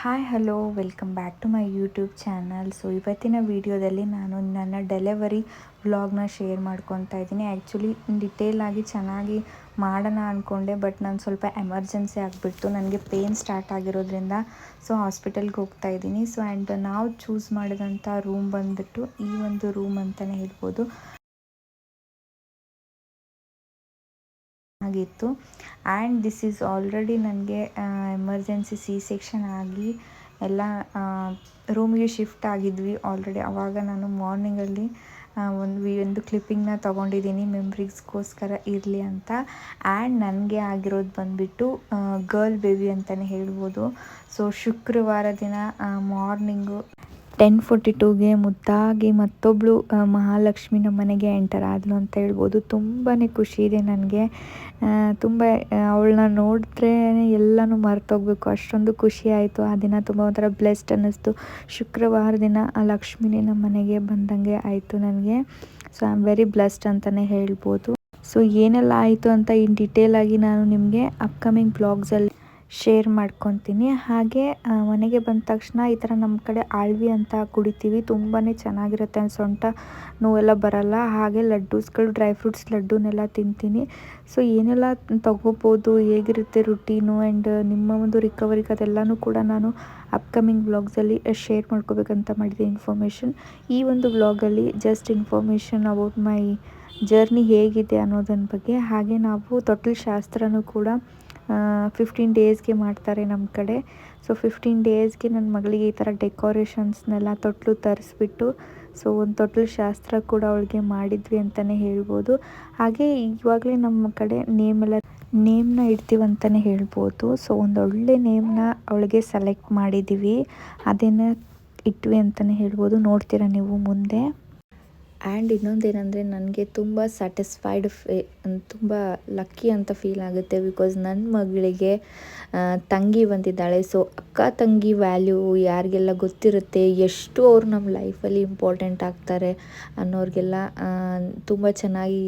Hi hello welcome back to my YouTube channel. So ಇವತ್ತಿನ ವಿಡಿಯೋದಲ್ಲಿ ನಾನು ನನ್ನ ಡೆಲಿವರಿ ವ್ಲಾಗ್ನ ಶೇರ್ ಮಾಡ್ಕೊತಾ ಇದ್ದೀನಿ. ಆ್ಯಕ್ಚುಲಿ ಡಿಟೇಲಾಗಿ ಚೆನ್ನಾಗಿ ಮಾಡೋಣ ಅಂದ್ಕೊಂಡೆ, ಬಟ್ ನಾನು ಸ್ವಲ್ಪ ಎಮರ್ಜೆನ್ಸಿ ಆಗಿಬಿಡ್ತು. ನನಗೆ ಪೇಯ್ನ್ ಸ್ಟಾರ್ಟ್ ಆಗಿರೋದ್ರಿಂದ ಸೊ ಹಾಸ್ಪಿಟಲ್ಗೆ ಹೋಗ್ತಾ ಇದ್ದೀನಿ. ಸೊ ಆ್ಯಂಡ್ ನಾವು ಚೂಸ್ ಮಾಡಿದಂಥ ರೂಮ್ ಬಂದುಬಿಟ್ಟು ಈ ಒಂದು ರೂಮ್ ಅಂತಲೇ ಹೇಳ್ಬೋದು ಆಗಿತ್ತು. ಆ್ಯಂಡ್ ದಿಸ್ ಈಸ್ ಆಲ್ರೆಡಿ ನನಗೆ ಎಮರ್ಜೆನ್ಸಿ ಸಿ ಸೆಕ್ಷನ್ ಆಗಿ ಎಲ್ಲ ರೂಮಿಗೆ ಶಿಫ್ಟ್ ಆಗಿದ್ವಿ ಆಲ್ರೆಡಿ. ಆವಾಗ ನಾನು ಮಾರ್ನಿಂಗಲ್ಲಿ ಒಂದು ಕ್ಲಿಪ್ಪಿಂಗ್ನ ತೊಗೊಂಡಿದ್ದೀನಿ ಮೆಮ್ರೀಸ್ಗೋಸ್ಕರ ಇರಲಿ ಅಂತ. ಆ್ಯಂಡ್ ನನಗೆ ಆಗಿರೋದು ಬಂದುಬಿಟ್ಟು ಗರ್ಲ್ ಬೇಬಿ ಅಂತಲೇ ಹೇಳ್ಬೋದು. ಸೊ ಶುಕ್ರವಾರ ದಿನ ಮಾರ್ನಿಂಗು 10:42ಗೆ ಮುದ್ದಾಗಿ ಮತ್ತೊಬ್ಬಳು ಮಹಾಲಕ್ಷ್ಮಿ ನಮ್ಮ ಮನೆಗೆ ಎಂಟರ್ ಆದಳು ಅಂತ ಹೇಳ್ಬೋದು. ತುಂಬಾ ಖುಷಿ ಇದೆ ನನಗೆ. ತುಂಬ ಅವಳನ್ನ ನೋಡಿದ್ರೆ ಎಲ್ಲನೂ ಮರ್ತೋಗ್ಬೇಕು, ಅಷ್ಟೊಂದು ಖುಷಿ ಆಯಿತು. ಆ ದಿನ ತುಂಬ ಒಂಥರ ಬ್ಲೆಸ್ಡ್ ಅನ್ನಿಸ್ತು. ಶುಕ್ರವಾರ ದಿನ ಆ ಲಕ್ಷ್ಮಿನೇ ನಮ್ಮ ಮನೆಗೆ ಬಂದಂಗೆ ಆಯಿತು ನನಗೆ. So I am very blessed ಅಂತಲೇ ಹೇಳ್ಬೋದು. ಸೊ ಏನೆಲ್ಲ ಆಯಿತು ಅಂತ ಇನ್ ಡಿಟೇಲಾಗಿ ನಾನು ನಿಮಗೆ ಅಪ್ಕಮಿಂಗ್ ಬ್ಲಾಗ್ಸಲ್ಲಿ ಶೇರ್ ಮಾಡ್ಕೊತೀನಿ. ಹಾಗೆ ಮನೆಗೆ ಬಂದ ತಕ್ಷಣ ಈ ಥರ ನಮ್ಮ ಕಡೆ ಆಳ್ವಿ ಅಂತ ಕುಡಿತೀವಿ, ತುಂಬಾ ಚೆನ್ನಾಗಿರುತ್ತೆ. ಸೊಂಟ ನೋವೆಲ್ಲ ಬರಲ್ಲ. ಹಾಗೆ ಲಡ್ಡೂಸ್ಗಳು, ಡ್ರೈ ಫ್ರೂಟ್ಸ್ ಲಡ್ಡುನೆಲ್ಲ ತಿಂತೀನಿ. ಸೊ ಏನೆಲ್ಲ ತಗೋಬೋದು, ಹೇಗಿರುತ್ತೆ ರುಟೀನು ಆ್ಯಂಡ್ ನಿಮ್ಮ ಒಂದು ರಿಕವರಿಗೆ ಅದೆಲ್ಲನೂ ಕೂಡ ನಾನು ಅಪ್ಕಮಿಂಗ್ ವ್ಲಾಗ್ಸಲ್ಲಿ ಶೇರ್ ಮಾಡ್ಕೋಬೇಕಂತ ಮಾಡಿದ್ದೀನಿ ಇನ್ಫಾರ್ಮೇಷನ್. ಈ ಒಂದು ವ್ಲಾಗಲ್ಲಿ just information about my journey ಹೇಗಿದೆ ಅನ್ನೋದನ್ನ ಬಗ್ಗೆ. ಹಾಗೆ ನಾವು ತೊಟ್ಟಿಲು ಶಾಸ್ತ್ರನೂ ಕೂಡ 15 ಡೇಸ್ಗೆ ಮಾಡ್ತಾರೆ ನಮ್ಮ ಕಡೆ. ಸೊ 15 ಡೇಸ್ಗೆ ನನ್ನ ಮಗಳಿಗೆ ಈ ಥರ ಡೆಕೋರೇಷನ್ಸ್ನೆಲ್ಲ ತೊಟ್ಲು ತರಿಸ್ಬಿಟ್ಟು ಸೊ ಒಂದು ತೊಟ್ಟಿಲು ಶಾಸ್ತ್ರ ಕೂಡ ಅವಳಿಗೆ ಮಾಡಿದ್ವಿ ಅಂತಲೇ ಹೇಳ್ಬೋದು. ಹಾಗೆ ಇವಾಗಲೇ ನಮ್ಮ ಕಡೆ ನೇಮ್ನ ಇಡ್ತೀವಂತಲೇ ಹೇಳ್ಬೋದು. ಸೊ ಒಂದೊಳ್ಳೆ ನೇಮ್ನ ಅವಳಿಗೆ ಸೆಲೆಕ್ಟ್ ಮಾಡಿದ್ದೀವಿ, ಅದನ್ನು ಇಟ್ವಿ ಅಂತಲೇ ಹೇಳ್ಬೋದು. ನೋಡ್ತೀರಾ ನೀವು ಮುಂದೆ. ಆ್ಯಂಡ್ ಇನ್ನೊಂದೇನೆಂದರೆ ನನಗೆ ತುಂಬ ಸ್ಯಾಟಿಸ್ಫೈಡ್ ತುಂಬ ಲಕ್ಕಿ ಅಂತ ಫೀಲ್ ಆಗುತ್ತೆ. ಬಿಕಾಸ್ ನನ್ನ ಮಗಳಿಗೆ ತಂಗಿ ಬಂದಿದ್ದಾಳೆ. ಸೊ ಅಕ್ಕ ತಂಗಿ ವ್ಯಾಲ್ಯೂ ಯಾರಿಗೆಲ್ಲ ಗೊತ್ತಿರುತ್ತೆ, ಎಷ್ಟು ಅವ್ರು ನಮ್ಮ ಲೈಫಲ್ಲಿ ಇಂಪಾರ್ಟೆಂಟ್ ಆಗ್ತಾರೆ ಅನ್ನೋರಿಗೆಲ್ಲ ತುಂಬ ಚೆನ್ನಾಗಿ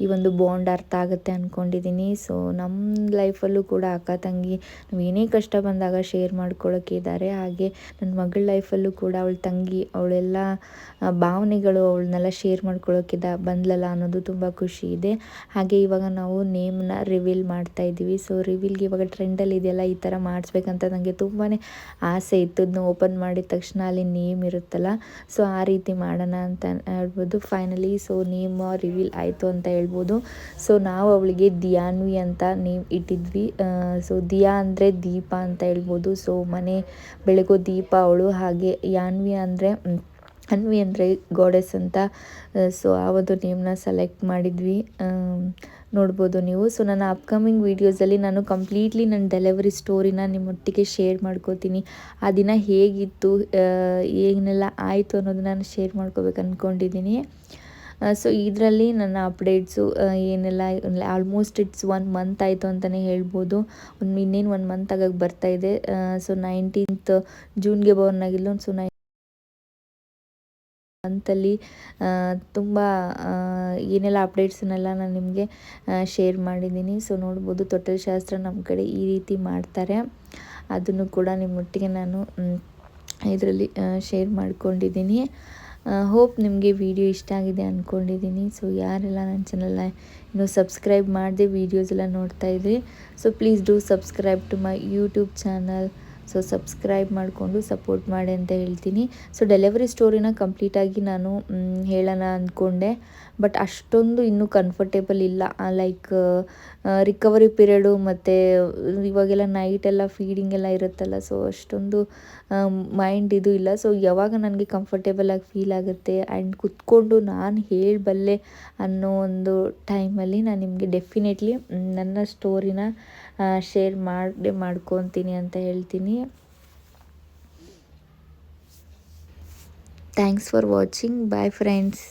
ಈ ಒಂದು ಬಾಂಡ್ ಅರ್ಥ ಆಗುತ್ತೆ ಅಂದ್ಕೊಂಡಿದ್ದೀನಿ. ಸೊ ನಮ್ಮ ಲೈಫಲ್ಲೂ ಕೂಡ ಅಕ್ಕ ತಂಗಿ ನಾವು ಏನೇ ಕಷ್ಟ ಬಂದಾಗ ಶೇರ್ ಮಾಡ್ಕೊಳ್ಳೋಕ್ಕಿದ್ದಾರೆ. ಹಾಗೆ ನನ್ನ ಮಗಳ ಲೈಫಲ್ಲೂ ಕೂಡ ಅವಳ ತಂಗಿ ಅವಳೆಲ್ಲ ಭಾವನೆಗಳು ಅವಳನ್ನೆಲ್ಲ ಶೇರ್ ಮಾಡ್ಕೊಳ್ಳೋಕ್ಕಿದ್ದ ಬಂದ್ಲಲ್ಲ ಅನ್ನೋದು ತುಂಬ ಖುಷಿ ಇದೆ. ಹಾಗೆ ಇವಾಗ ನಾವು ನೇಮ್ನ ರಿವೀಲ್ ಮಾಡ್ತಾ ಇದ್ದೀವಿ. ಸೊ ರಿವೀಲ್ಗೆ ಇವಾಗ ಟ್ರೆಂಡಲ್ಲಿ ಇದೆಯಲ್ಲ, ಈ ಥರ ಮಾಡಿಸ್ಬೇಕಂತ ನನಗೆ ತುಂಬಾ ಆಸೆ ಇತ್ತು. ಅದನ್ನ ಓಪನ್ ಮಾಡಿದ ತಕ್ಷಣ ಅಲ್ಲಿ ನೇಮ್ ಇರುತ್ತಲ್ಲ, ಸೊ ಆ ರೀತಿ ಮಾಡೋಣ ಅಂತ ಹೇಳ್ಬೋದು. ಫೈನಲಿ ಸೊ ನೇಮ್ ರಿವೀಲ್ ಆಯಿತು ಅಂತ ಹೇಳ್ಬೋದು. ಸೊ ನಾವು ಅವಳಿಗೆ ದಿಯಾನ್ವಿ ಅಂತ ನೇಮ್ ಇಟ್ಟಿದ್ವಿ. ಸೊ ದಿಯಾ ಅಂದರೆ ದೀಪ ಅಂತ ಹೇಳ್ಬೋದು. ಸೊ ಮನೆ ಬೆಳಗೋ ದೀಪ ಅವಳು. ಹಾಗೆ ಯಾನ್ವಿ ಅಂದರೆ ಅನ್ವಿ ಅಂದರೆ ಗಾಡೆಸ್ ಅಂತ. ಸೊ ಆ ಒಂದು ನೇಮ್ನ ಸೆಲೆಕ್ಟ್ ಮಾಡಿದ್ವಿ, ನೋಡ್ಬೋದು ನೀವು. ಸೊ ನನ್ನ ಅಪ್ಕಮಿಂಗ್ ವೀಡಿಯೋಸಲ್ಲಿ ನಾನು ಕಂಪ್ಲೀಟ್ಲಿ ನನ್ನ ಡೆಲಿವರಿ ಸ್ಟೋರಿನ ನಿಮ್ಮೊಟ್ಟಿಗೆ ಶೇರ್ ಮಾಡ್ಕೋತೀನಿ. ಆ ದಿನ ಹೇಗಿತ್ತು, ಏನೆಲ್ಲ ಆಯಿತು ಅನ್ನೋದನ್ನ ನಾನು ಶೇರ್ ಮಾಡ್ಕೋಬೇಕು ಅಂದ್ಕೊಂಡಿದ್ದೀನಿ. ಸೊ ಇದರಲ್ಲಿ ನನ್ನ ಅಪ್ಡೇಟ್ಸು ಏನೆಲ್ಲ ಆಲ್ಮೋಸ್ಟ್ ಇಟ್ಸ್ 1 ಮಂತ್ ಆಯಿತು ಅಂತಲೇ ಹೇಳ್ಬೋದು. ಇನ್ನೇನು 1 ಮಂತ್ ಆಗೋಕ್ಕೆ ಬರ್ತಾಯಿದೆ. ಸೊ 19th ಜೂನ್ಗೆ ಬೋರ್ನ್ ಆಗಿಲ್ಲ. ಸೊ ಮಂತಲ್ಲಿ ತುಂಬ ಏನೆಲ್ಲ ಅಪ್ಡೇಟ್ಸನ್ನೆಲ್ಲ ನಾನು ನಿಮಗೆ ಶೇರ್ ಮಾಡಿದ್ದೀನಿ. ಸೊ ನೋಡ್ಬೋದು ತೊಟ್ಟಿಲು ಶಾಸ್ತ್ರ ನಮ್ಮ ಕಡೆ ಈ ರೀತಿ ಮಾಡ್ತಾರೆ. ಅದನ್ನು ಕೂಡ ನಿಮ್ಮೊಟ್ಟಿಗೆ ನಾನು ಇದರಲ್ಲಿ ಶೇರ್ ಮಾಡ್ಕೊಂಡಿದ್ದೀನಿ. ಹೋಪ್ ನಿಮಗೆ ವಿಡಿಯೋ ಇಷ್ಟ ಆಗಿದೆ ಅಂದ್ಕೊಂಡಿದ್ದೀನಿ. ಸೊ ಯಾರೆಲ್ಲ ನನ್ನ ಚಾನಲ್ನ ಇನ್ನೂ ಸಬ್ಸ್ಕ್ರೈಬ್ ಮಾಡದೆ ವೀಡಿಯೋಸ್ ಎಲ್ಲ ನೋಡ್ತಾ ಇದ್ರಿ, so please do subscribe to my YouTube channel. So subscribe ಮಾಡಿಕೊಂಡು ಸಪೋರ್ಟ್ ಮಾಡಿ ಅಂತ ಹೇಳ್ತೀನಿ. ಸೊ ಡೆಲಿವರಿ ಸ್ಟೋರಿನ ಕಂಪ್ಲೀಟಾಗಿ ನಾನು ಹೇಳೋಣ ಅಂದ್ಕೊಂಡೆ, ಬಟ್ ಅಷ್ಟೊಂದು ಇನ್ನೂ ಕಂಫರ್ಟೇಬಲ್ ಇಲ್ಲ. ಲೈಕ್ ರಿಕವರಿ ಪೀರಿಯಡು ಮತ್ತು ಇವಾಗೆಲ್ಲ ನೈಟೆಲ್ಲ ಫೀಡಿಂಗ್ ಎಲ್ಲ ಇರುತ್ತಲ್ಲ, ಸೊ ಅಷ್ಟೊಂದು ಮೈಂಡ್ ಇದು ಇಲ್ಲ. ಸೊ ಯಾವಾಗ ನನಗೆ ಕಂಫರ್ಟೇಬಲಾಗಿ ಫೀಲ್ ಆಗುತ್ತೆ ಆ್ಯಂಡ್ ಕುತ್ಕೊಂಡು ನಾನು ಹೇಳಬಲ್ಲೆ ಅನ್ನೋ ಒಂದು ಟೈಮಲ್ಲಿ ನಾನು ನಿಮಗೆ ಡೆಫಿನೆಟ್ಲಿ ನನ್ನ ಸ್ಟೋರಿನ ಶೇರ್ ಮಾಡ್ಕೊತೀನಿ ಅಂತ ಹೇಳ್ತೀನಿ. Thanks for watching. Bye friends.